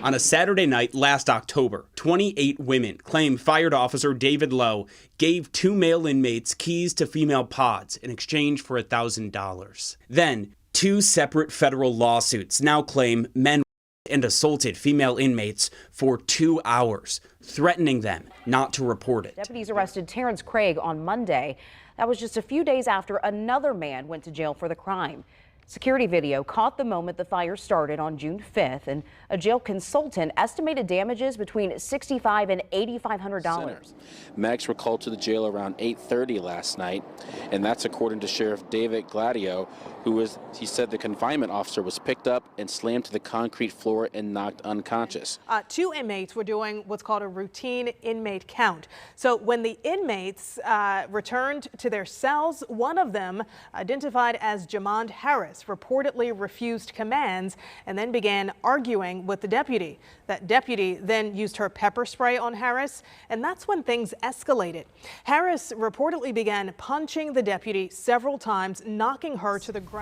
On a Saturday night last October, 28 women claim fired officer David Lowe gave 2 male inmates keys to female pods in exchange for $1,000. Then, 2 separate federal lawsuits now claim men and assaulted female inmates for 2 hours, threatening them not to report it. Deputies arrested Terrence Craig on Monday. That was just a few days after another man went to jail for the crime. Security video caught the moment the fire started on June 5th, and a jail consultant estimated damages between $6,500 and $8,500. Mags were called to the jail around 8:30 last night, and that's according to Sheriff David Gladio, he said the confinement officer was picked up and slammed to the concrete floor and knocked unconscious. 2 inmates were doing what's called a routine inmate count. So when the inmates returned to their cells, one of them, identified as Jamond Harris, reportedly refused commands and then began arguing with the deputy. That deputy then used her pepper spray on Harris, and that's when things escalated. Harris reportedly began punching the deputy several times, knocking her to the ground.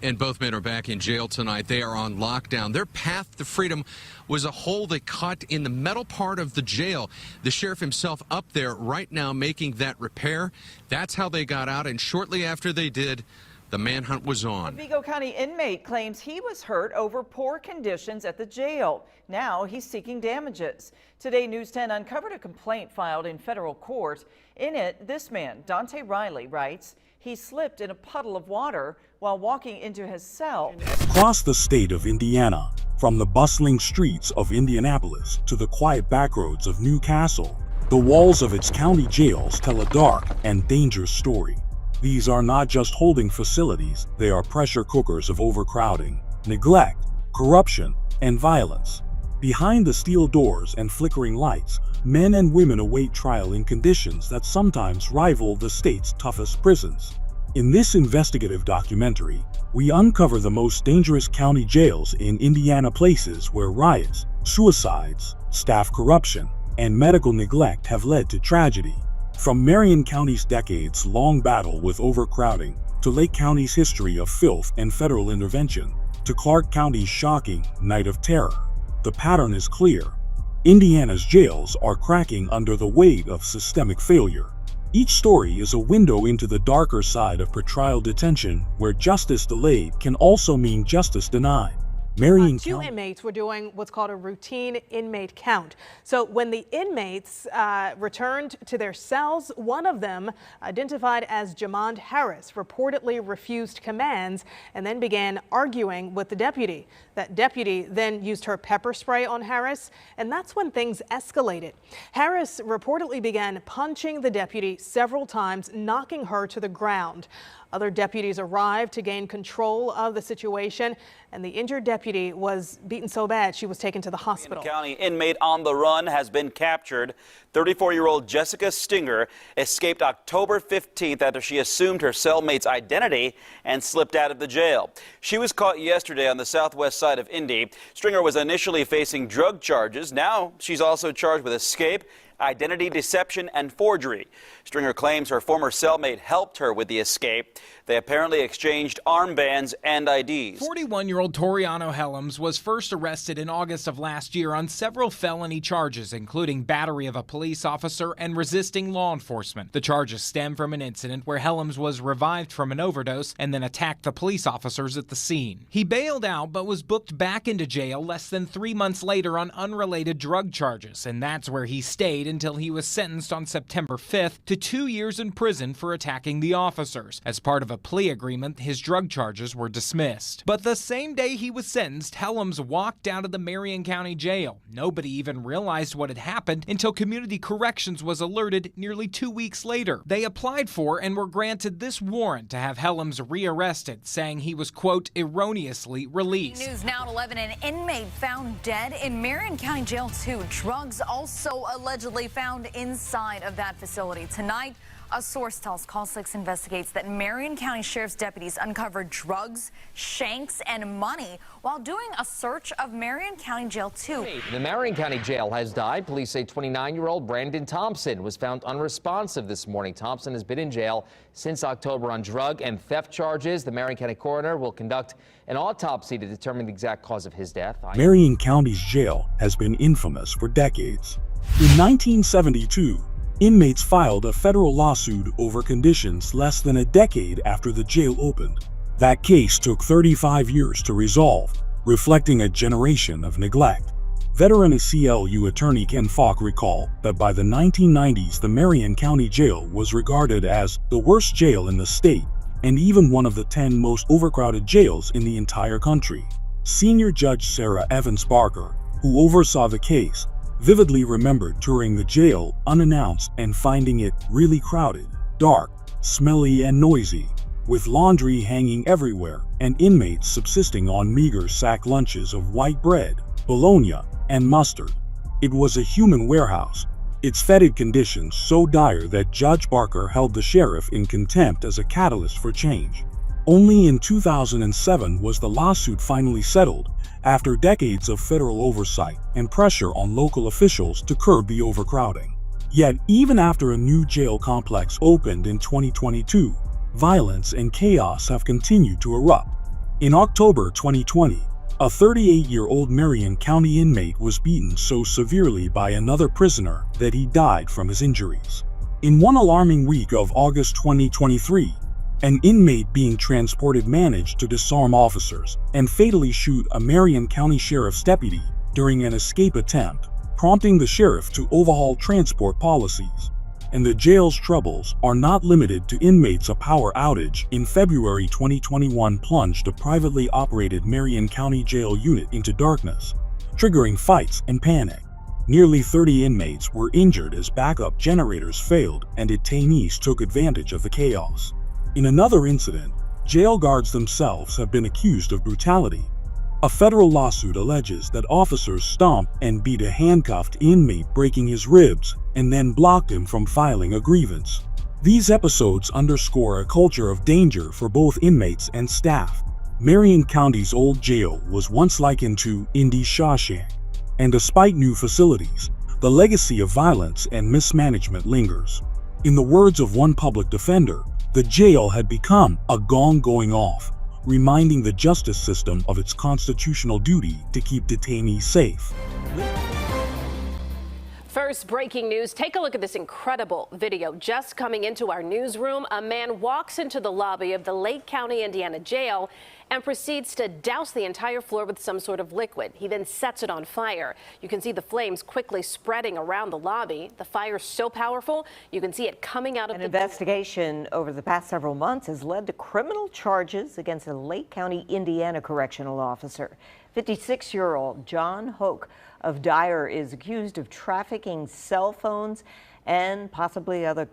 And both men are back in jail tonight. They are on lockdown. Their path to freedom was a hole they cut in the metal part of the jail. The sheriff himself up there right now making that repair. That's how they got out, and shortly after they did, the manhunt was on. A Vigo County inmate claims he was hurt over poor conditions at the jail. Now he's seeking damages. Today, News 10 uncovered a complaint filed in federal court. In it, this man, Dante Riley, writes he slipped in a puddle of water while walking into his cell. Across the state of Indiana, from the bustling streets of Indianapolis to the quiet backroads of Newcastle, the walls of its county jails tell a dark and dangerous story. These are not just holding facilities, they are pressure cookers of overcrowding, neglect, corruption, and violence. Behind the steel doors and flickering lights, men and women await trial in conditions that sometimes rival the state's toughest prisons. In this investigative documentary, we uncover the most dangerous county jails in Indiana, places where riots, suicides, staff corruption, and medical neglect have led to tragedy. From Marion County's decades-long battle with overcrowding, to Lake County's history of filth and federal intervention, to Clark County's shocking night of terror, the pattern is clear. Indiana's jails are cracking under the weight of systemic failure. Each story is a window into the darker side of pretrial detention, where justice delayed can also mean justice denied. Marion 2 inmates were doing what's called a routine inmate count. So when the inmates returned to their cells, one of them, identified as Jamond Harris, reportedly refused commands and then began arguing with the deputy. That deputy then used her pepper spray on Harris, and that's when things escalated. Harris reportedly began punching the deputy several times, knocking her to the ground. Other deputies arrived to gain control of the situation, and the injured deputy was beaten so bad she was taken to the hospital. Marion County inmate on the run has been captured. 34-year-old Jessica Stinger escaped October 15th after she assumed her cellmate's identity and slipped out of the jail. She was caught yesterday on the southwest side of Indy. Stringer was initially facing drug charges. Now she's also charged with escape, identity deception, and forgery. Stringer claims her former cellmate helped her with the escape. They apparently exchanged armbands and IDs. 41-year-old Toriano Helms was first arrested in August of last year on several felony charges, including battery of a police officer and resisting law enforcement. The charges stem from an incident where Helms was revived from an overdose and then attacked the police officers at the scene. He bailed out but was booked back into jail less than 3 months later on unrelated drug charges, and that's where he stayed until he was sentenced on September 5th to 2 years in prison for attacking the officers. As part of a plea agreement, his drug charges were dismissed. But the same day he was sentenced, Helms walked out of the Marion County Jail. Nobody even realized what had happened until Community Corrections was alerted nearly 2 weeks later. They applied for and were granted this warrant to have Helms rearrested, saying he was, quote, erroneously released. News now at 11, an inmate found dead in Marion County Jail 2. Drugs also allegedly found inside of that facility. Tonight, A source tells Call 6 investigates that Marion County Sheriff's deputies uncovered drugs, shanks, and money while doing a search of Marion County Jail 2. The Marion County Jail has died. Police say 29-year-old Brandon Thompson was found unresponsive this morning. Thompson has been in jail since October on drug and theft charges. The Marion County coroner will conduct an autopsy to determine the exact cause of his death. Marion County's jail has been infamous for decades. In 1972, inmates filed a federal lawsuit over conditions less than a decade after the jail opened. That case took 35 years to resolve, reflecting a generation of neglect. Veteran ACLU attorney Ken Falk recalled that by the 1990s, the Marion County Jail was regarded as the worst jail in the state and even one of the 10 most overcrowded jails in the entire country. Senior Judge Sarah Evans Barker, who oversaw the case, vividly remembered touring the jail unannounced and finding it really crowded, dark, smelly, and noisy, with laundry hanging everywhere and inmates subsisting on meager sack lunches of white bread, bologna, and mustard. It was a human warehouse, its fetid conditions so dire that Judge Barker held the sheriff in contempt as a catalyst for change. Only in 2007 was the lawsuit finally settled, after decades of federal oversight and pressure on local officials to curb the overcrowding. Yet, even after a new jail complex opened in 2022, violence and chaos have continued to erupt. In October 2020, a 38-year-old Marion County inmate was beaten so severely by another prisoner that he died from his injuries. In one alarming week of August 2023, an inmate being transported managed to disarm officers and fatally shoot a Marion County Sheriff's deputy during an escape attempt, prompting the sheriff to overhaul transport policies. And the jail's troubles are not limited to inmates. A power outage in February 2021 plunged a privately operated Marion County Jail unit into darkness, triggering fights and panic. Nearly 30 inmates were injured as backup generators failed and detainees took advantage of the chaos. In another incident, jail guards themselves have been accused of brutality. A federal lawsuit alleges that officers stomped and beat a handcuffed inmate, breaking his ribs, and then blocked him from filing a grievance. These episodes underscore a culture of danger for both inmates and staff. Marion County's old jail was once likened to Indy's Shawshank, and despite new facilities, the legacy of violence and mismanagement lingers. In the words of one public defender, the jail had become a gong going off, reminding the justice system of its constitutional duty to keep detainees safe. First breaking news, take a look at this incredible video just coming into our newsroom. A man walks into the lobby of the Lake County, Indiana jail and proceeds to douse the entire floor with some sort of liquid. He then sets it on fire. You can see the flames quickly spreading around the lobby. The fire's so powerful, you can see it coming out of An investigation over the past several months has led to criminal charges against a Lake County, Indiana correctional officer. 56-year-old John Hoke of Dyer is accused of trafficking cell phones and possibly other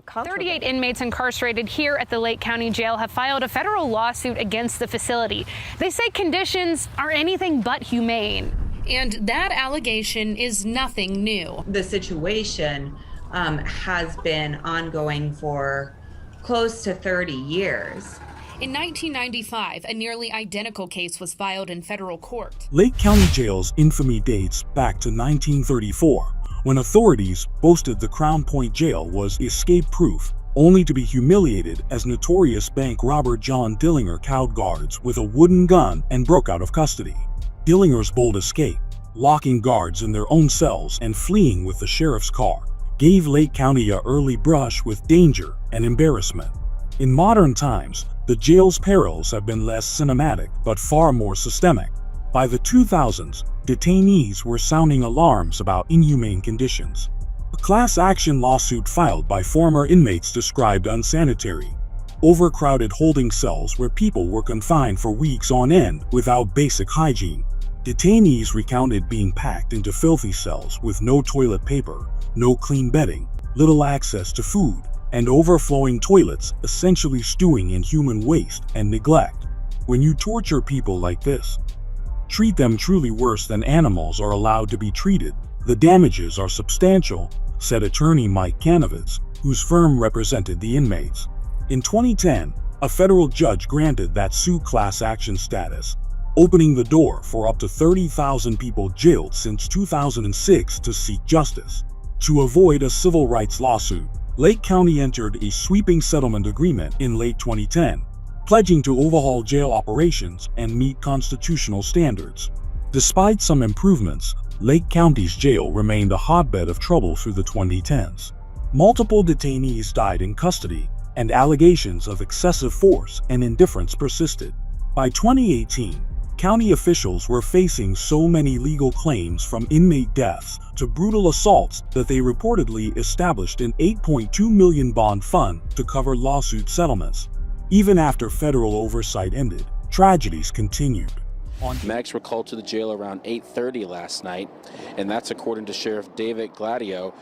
38 inmates incarcerated here at the Lake County Jail have filed a federal lawsuit against the facility. They say conditions are anything but humane. And that allegation is nothing new. The situation has been ongoing for close to 30 years. In 1995, a nearly identical case was filed in federal court. Lake County Jail's infamy dates back to 1934, when authorities boasted the Crown Point Jail was escape-proof, only to be humiliated as notorious bank robber John Dillinger cowed guards with a wooden gun and broke out of custody. Dillinger's bold escape, locking guards in their own cells and fleeing with the sheriff's car, gave Lake County an early brush with danger and embarrassment. In modern times, the jail's perils have been less cinematic but far more systemic. By the 2000s, detainees were sounding alarms about inhumane conditions. A class action lawsuit filed by former inmates described unsanitary, overcrowded holding cells where people were confined for weeks on end without basic hygiene. Detainees recounted being packed into filthy cells with no toilet paper, no clean bedding, little access to food, and overflowing toilets, essentially stewing in human waste and neglect. When you torture people like this, treat them truly worse than animals are allowed to be treated, the damages are substantial, said attorney Mike Kanovitz, whose firm represented the inmates. In 2010, a federal judge granted that suit class action status, opening the door for up to 30,000 people jailed since 2006 to seek justice. To avoid a civil rights lawsuit, Lake County entered a sweeping settlement agreement in late 2010, pledging to overhaul jail operations and meet constitutional standards. Despite some improvements, Lake County's jail remained a hotbed of trouble through the 2010s. Multiple detainees died in custody, and allegations of excessive force and indifference persisted. By 2018, county officials were facing so many legal claims from inmate deaths to brutal assaults that they reportedly established an $8.2 million bond fund to cover lawsuit settlements. Even after federal oversight ended, tragedies continued. Mags were called to the jail around 8:30 last night, and that's according to Sheriff David Gladio,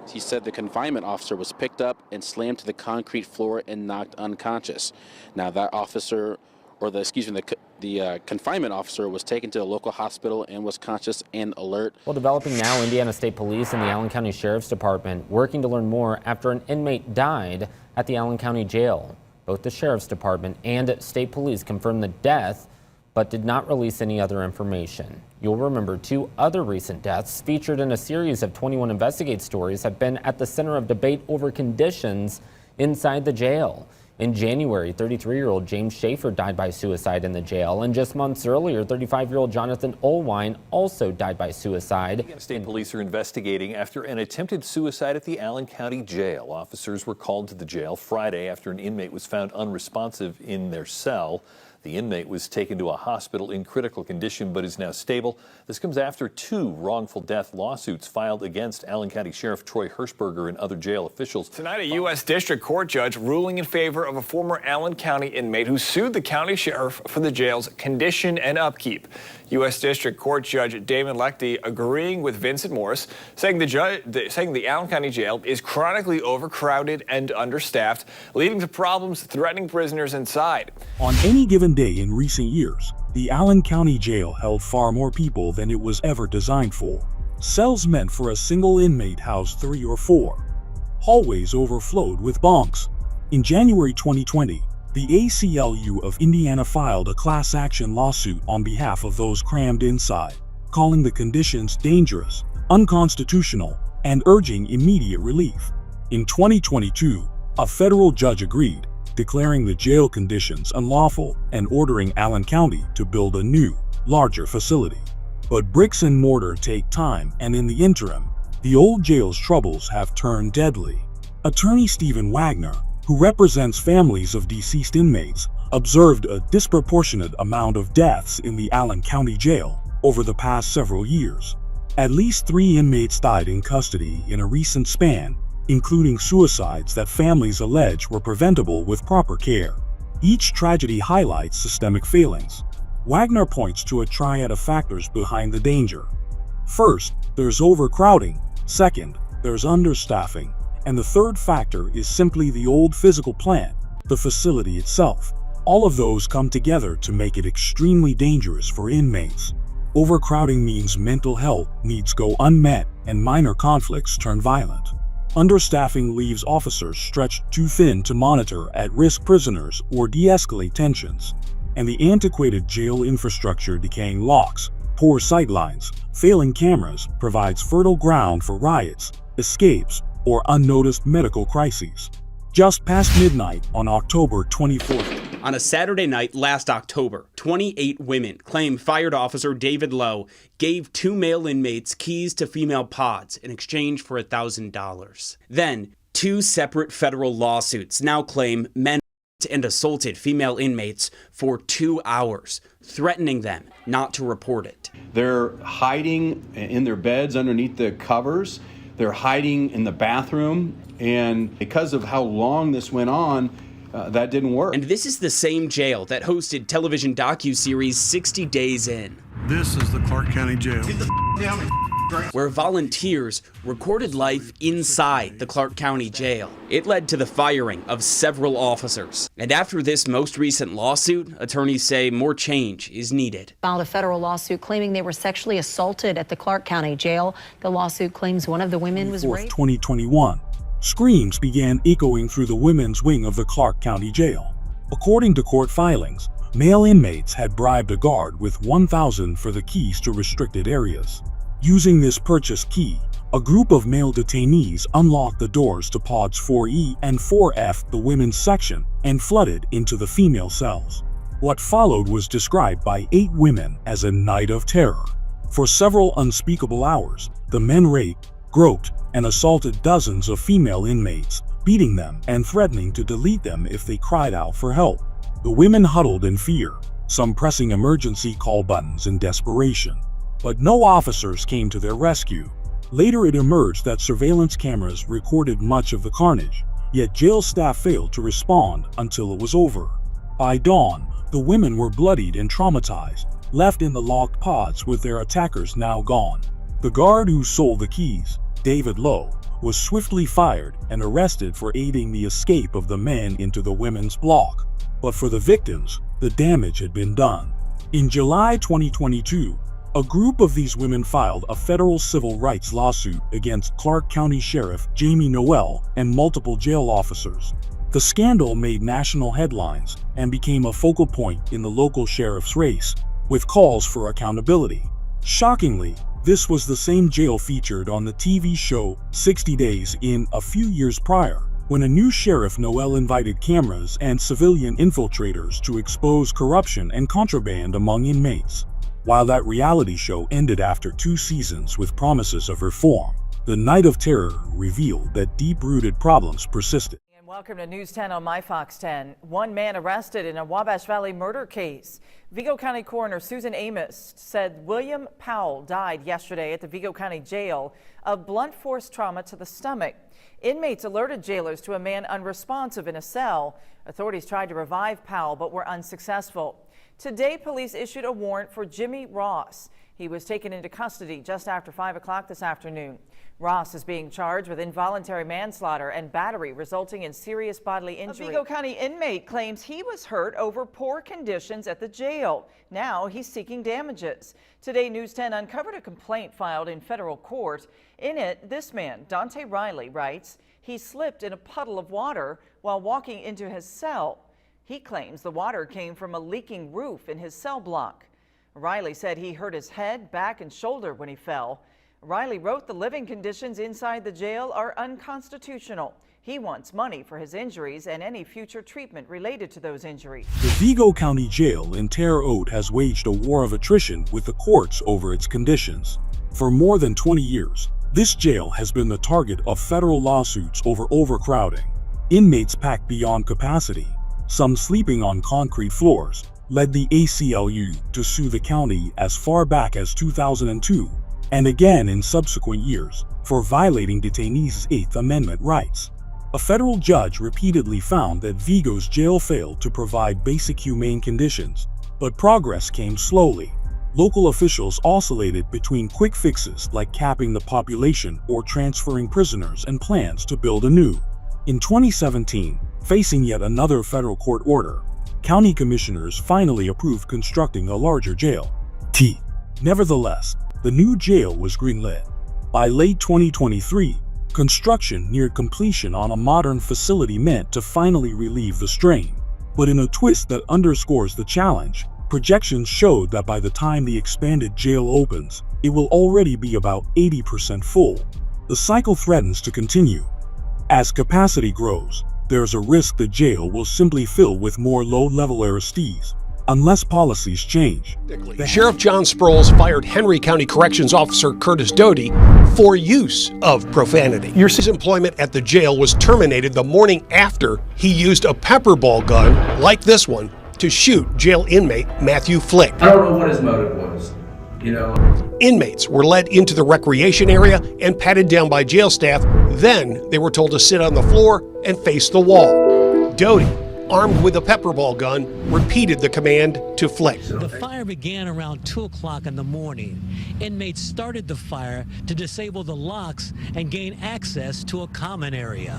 he said the confinement officer was picked up and slammed to the concrete floor and knocked unconscious. Now that officer, the confinement officer was taken to a local hospital and was conscious and alert. Well, developing now, Indiana State Police and the Allen County Sheriff's Department working to learn more after an inmate died at the Allen County Jail. Both the Sheriff's Department and State Police confirmed the death, but did not release any other information. You'll remember 2 other recent deaths featured in a series of 21 Investigate stories have been at the center of debate over conditions inside the jail. In January, 33-year-old James Schaefer died by suicide in the jail, and just months earlier, 35-year-old Jonathan Olwine also died by suicide. State police are investigating after an attempted suicide at the Allen County Jail. Officers were called to the jail Friday after an inmate was found unresponsive in their cell. The inmate was taken to a hospital in critical condition but is now stable. This comes after 2 wrongful death lawsuits filed against Allen County Sheriff Troy Hirschberger and other jail officials. Tonight, a U.S. District Court judge ruling in favor of a former Allen County inmate who sued the county sheriff for the jail's condition and upkeep. U.S. District Court Judge Damon Lechty agreeing with Vincent Morris, saying the Allen County Jail is chronically overcrowded and understaffed, leading to problems threatening prisoners inside. On any given day in recent years, the Allen County Jail held far more people than it was ever designed for. Cells meant for a single inmate housed 3 or 4. Hallways overflowed with bunks. In January 2020, the ACLU of Indiana filed a class action lawsuit on behalf of those crammed inside, calling the conditions dangerous, unconstitutional, and urging immediate relief. In 2022, a federal judge agreed, declaring the jail conditions unlawful and ordering Allen County to build a new, larger facility. But bricks and mortar take time, and in the interim, the old jail's troubles have turned deadly. Attorney Stephen Wagner, who represents families of deceased inmates, observed a disproportionate amount of deaths in the Allen County Jail over the past several years. At least 3 inmates died in custody in a recent span, including suicides that families allege were preventable with proper care. Each tragedy highlights systemic failings. Wagner points to a triad of factors behind the danger. First, there's overcrowding. Second, there's understaffing. And the third factor is simply the old physical plant, the facility itself. All of those come together to make it extremely dangerous for inmates. Overcrowding means mental health needs go unmet and minor conflicts turn violent. Understaffing leaves officers stretched too thin to monitor at-risk prisoners or de-escalate tensions. And the antiquated jail infrastructure, decaying locks, poor sightlines, failing cameras provides fertile ground for riots, escapes, or unnoticed medical crises. Just past midnight on October 24th. On a Saturday night last October, 28 women claim fired officer David Lowe gave 2 male inmates keys to female pods in exchange for $1,000. Then, 2 separate federal lawsuits now claim men and assaulted female inmates for 2 hours, threatening them not to report it. They're hiding in their beds underneath the covers. They're hiding in the bathroom, and because of how long this went on, that didn't work. And this is the same jail that hosted television docuseries 60 Days In. This is the Clark County Jail. Get the down me. Where volunteers recorded life inside the Clark County Jail. It led to the firing of several officers. And after this most recent lawsuit, attorneys say more change is needed. Filed a federal lawsuit claiming they were sexually assaulted at the Clark County Jail. The lawsuit claims one of the women was raped. 2021. Screams began echoing through the women's wing of the Clark County Jail. According to court filings, male inmates had bribed a guard with $1,000 for the keys to restricted areas. Using this purchased key, a group of male detainees unlocked the doors to pods 4E and 4F, the women's section, and flooded into the female cells. What followed was described by 8 women as a night of terror. For several unspeakable hours, the men raped, groped, and assaulted dozens of female inmates, beating them and threatening to delete them if they cried out for help. The women huddled in fear, some pressing emergency call buttons in desperation. But no officers came to their rescue. Later it emerged that surveillance cameras recorded much of the carnage, yet jail staff failed to respond until it was over. By dawn, the women were bloodied and traumatized, left in the locked pods with their attackers now gone. The guard who sold the keys, David Lowe, was swiftly fired and arrested for aiding the escape of the men into the women's block. But for the victims, the damage had been done. In July 2022, a group of these women filed a federal civil rights lawsuit against Clark County Sheriff Jamie Noel and multiple jail officers. The scandal made national headlines and became a focal point in the local sheriff's race, with calls for accountability. Shockingly, this was the same jail featured on the TV show 60 Days In a few years prior, when a new sheriff Noel invited cameras and civilian infiltrators to expose corruption and contraband among inmates. While that reality show ended after 2 seasons with promises of reform, the Night of Terror revealed that deep-rooted problems persisted. And welcome to News 10 on My Fox 10. One man arrested in a Wabash Valley murder case. Vigo County Coroner Susan Amos said William Powell died yesterday at the Vigo County Jail of blunt force trauma to the stomach. Inmates alerted jailers to a man unresponsive in a cell. Authorities tried to revive Powell but were unsuccessful. Today, police issued a warrant for Jimmy Ross. He was taken into custody just after 5 o'clock this afternoon. Ross is being charged with involuntary manslaughter and battery resulting in serious bodily injury. A Vigo County inmate claims he was hurt over poor conditions at the jail. Now he's seeking damages. Today, News 10 uncovered a complaint filed in federal court. In it, this man, Dante Riley, writes he slipped in a puddle of water while walking into his cell. He claims the water came from a leaking roof in his cell block. Riley said he hurt his head, back, and shoulder when he fell. Riley wrote the living conditions inside the jail are unconstitutional. He wants money for his injuries and any future treatment related to those injuries. The Vigo County Jail in Terre Haute has waged a war of attrition with the courts over its conditions. For more than 20 years, this jail has been the target of federal lawsuits over overcrowding. Inmates packed beyond capacity, some sleeping on concrete floors, led the ACLU to sue the county as far back as 2002, and again in subsequent years, for violating detainees' 8th Amendment rights. A federal judge repeatedly found that Vigo's jail failed to provide basic humane conditions, but progress came slowly. Local officials oscillated between quick fixes like capping the population or transferring prisoners and plans to build anew. In 2017, facing yet another federal court order, county commissioners finally approved constructing a larger jail. Nevertheless, the new jail was greenlit. By late 2023, construction neared completion on a modern facility meant to finally relieve the strain. But in a twist that underscores the challenge, projections showed that by the time the expanded jail opens, it will already be about 80% full. The cycle threatens to continue. As capacity grows, there's a risk the jail will simply fill with more low-level arrestees, unless policies change. Sheriff John Sproles fired Henry County Corrections Officer Curtis Doty for use of profanity. His employment at the jail was terminated the morning after he used a pepper ball gun, like this one, to shoot jail inmate Matthew Flick. I don't know what his motive was. Inmates were led into the recreation area and patted down by jail staff. Then they were told to sit on the floor and face the wall. Doty, armed with a pepper ball gun, repeated the command to Flick. The fire began around 2 o'clock in the morning. Inmates started the fire to disable the locks and gain access to a common area.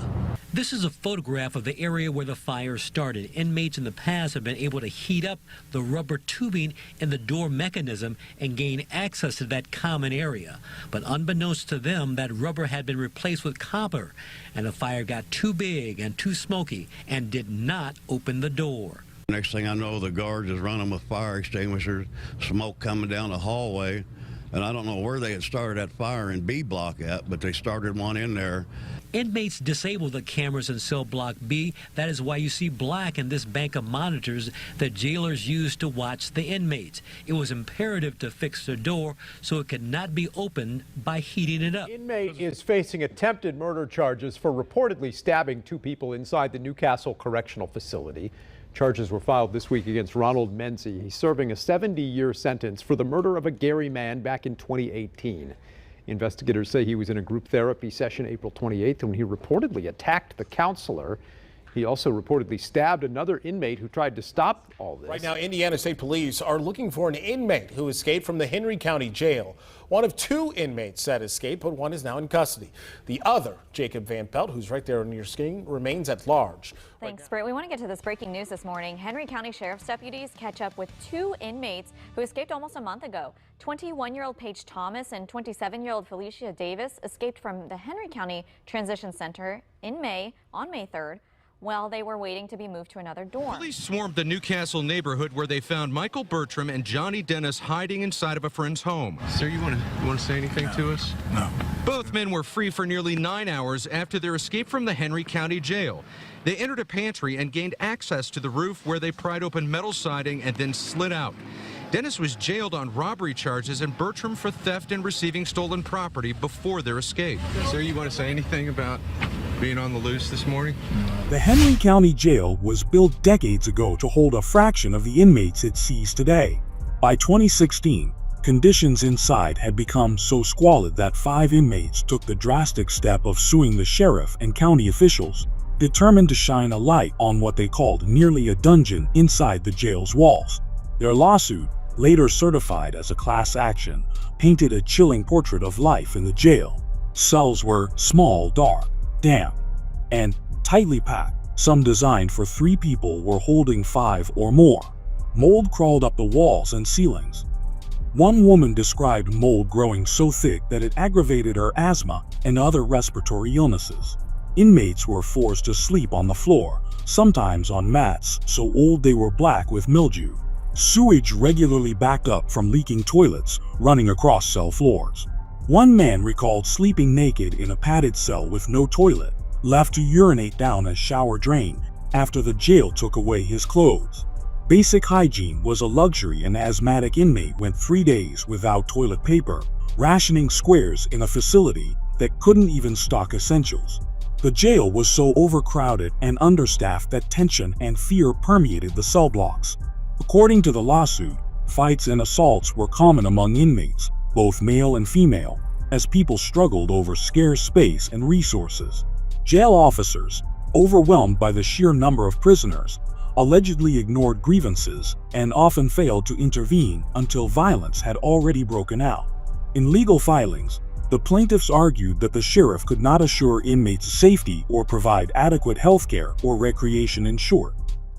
This is a photograph of the area where the fire started. Inmates in the past have been able to heat up the rubber tubing in the door mechanism and gain access to that common area. But unbeknownst to them, that rubber had been replaced with copper, and the fire got too big and too smoky and did not open the door. Next thing I know, the guards is running with fire extinguishers, smoke coming down the hallway, and I don't know where they had started that fire in B block at, but they started one in there. Inmates disabled the cameras in cell block B. That is why you see black in this bank of monitors that jailers use to watch the inmates. It was imperative to fix the door so it could not be opened by heating it up. Inmate is facing attempted murder charges for reportedly stabbing 2 people inside the Newcastle Correctional Facility. Charges were filed this week against Ronald Menzie. He's serving a 70-year sentence for the murder of a Gary man back in 2018. Investigators say he was in a group therapy session April 28th when he reportedly attacked the counselor. He also reportedly stabbed another inmate who tried to stop all this. Right now, Indiana State Police are looking for an inmate who escaped from the Henry County Jail. One of 2 inmates that escaped, but one is now in custody. The other, Jacob Van Pelt, who's right there on your screen, remains at large. Thanks, Britt. We want to get to this breaking news this morning. Henry County Sheriff's deputies catch up with 2 inmates who escaped almost a month ago. 21-year-old Paige Thomas and 27-year-old Felicia Davis escaped from the Henry County Transition Center on May 3rd. While they were waiting to be moved to another dorm. Police swarmed the Newcastle neighborhood where they found Michael Bertram and Johnny Dennis hiding inside of a friend's home. Sir, you want to say anything to us? No. Both men were free for nearly 9 hours after their escape from the Henry County Jail. They entered a pantry and gained access to the roof where they pried open metal siding and then slid out. Dennis was jailed on robbery charges and Bertram for theft and receiving stolen property before their escape. Sir, you want to say anything about being on the loose this morning? The Henry County Jail was built decades ago to hold a fraction of the inmates it sees today. By 2016, conditions inside had become so squalid that 5 inmates took the drastic step of suing the sheriff and county officials, determined to shine a light on what they called nearly a dungeon inside the jail's walls. Their lawsuit, later certified as a class action, painted a chilling portrait of life in the jail. Cells were small, dark, damp, and tightly packed. Some designed for 3 people were holding 5 or more. Mold crawled up the walls and ceilings. One woman described mold growing so thick that it aggravated her asthma and other respiratory illnesses. Inmates were forced to sleep on the floor, sometimes on mats so old they were black with mildew. Sewage regularly backed up from leaking toilets running across cell floors. One man recalled sleeping naked in a padded cell with no toilet, left to urinate down a shower drain after the jail took away his clothes. Basic hygiene was a luxury. An asthmatic inmate went 3 days without toilet paper, rationing squares in a facility that couldn't even stock essentials. The jail was so overcrowded and understaffed that tension and fear permeated the cell blocks. According to the lawsuit, fights and assaults were common among inmates, both male and female, as people struggled over scarce space and resources. Jail officers, overwhelmed by the sheer number of prisoners, allegedly ignored grievances and often failed to intervene until violence had already broken out. In legal filings, the plaintiffs argued that the sheriff could not assure inmates safety or provide adequate health care or recreation, in short,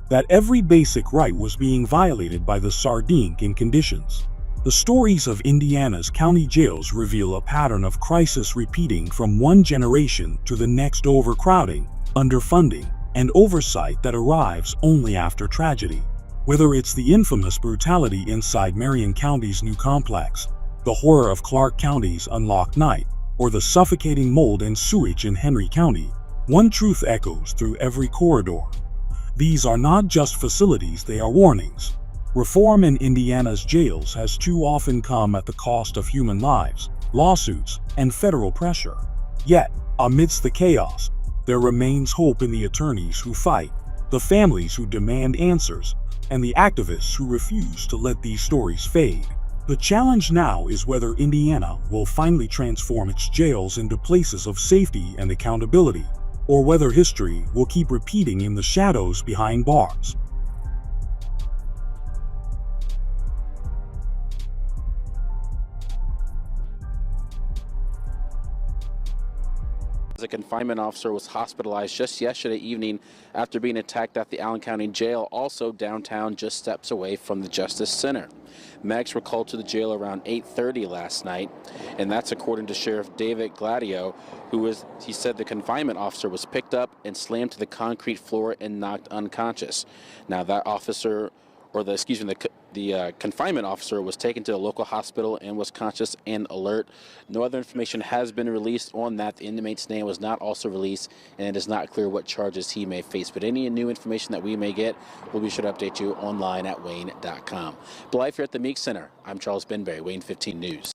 that every basic right was being violated by the sardine-king conditions. The stories of Indiana's county jails reveal a pattern of crisis repeating from one generation to the next: overcrowding, underfunding, and oversight that arrives only after tragedy. Whether it's the infamous brutality inside Marion County's new complex, the horror of Clark County's unlocked night, or the suffocating mold and sewage in Henry County, one truth echoes through every corridor. These are not just facilities, they are warnings. Reform in Indiana's jails has too often come at the cost of human lives, lawsuits, and federal pressure. Yet, amidst the chaos, there remains hope in the attorneys who fight, the families who demand answers, and the activists who refuse to let these stories fade. The challenge now is whether Indiana will finally transform its jails into places of safety and accountability, or whether history will keep repeating in the shadows behind bars. The confinement officer was hospitalized just yesterday evening after being attacked at the Allen County Jail, also downtown, just steps away from the Justice Center. Medics were called to the jail around 8:30 last night, and that's according to Sheriff David Gladio, he said the confinement officer was picked up and slammed to the concrete floor and knocked unconscious. Now that officer, or the confinement officer, was taken to a local hospital and was conscious and alert. No other information has been released on that. The inmate's name was not also released, and it is not clear what charges he may face. But any new information that we may get, we'll be sure to update you online at wayne.com. But live here at the Meek Center, I'm Charles Benberry, Wayne 15 News.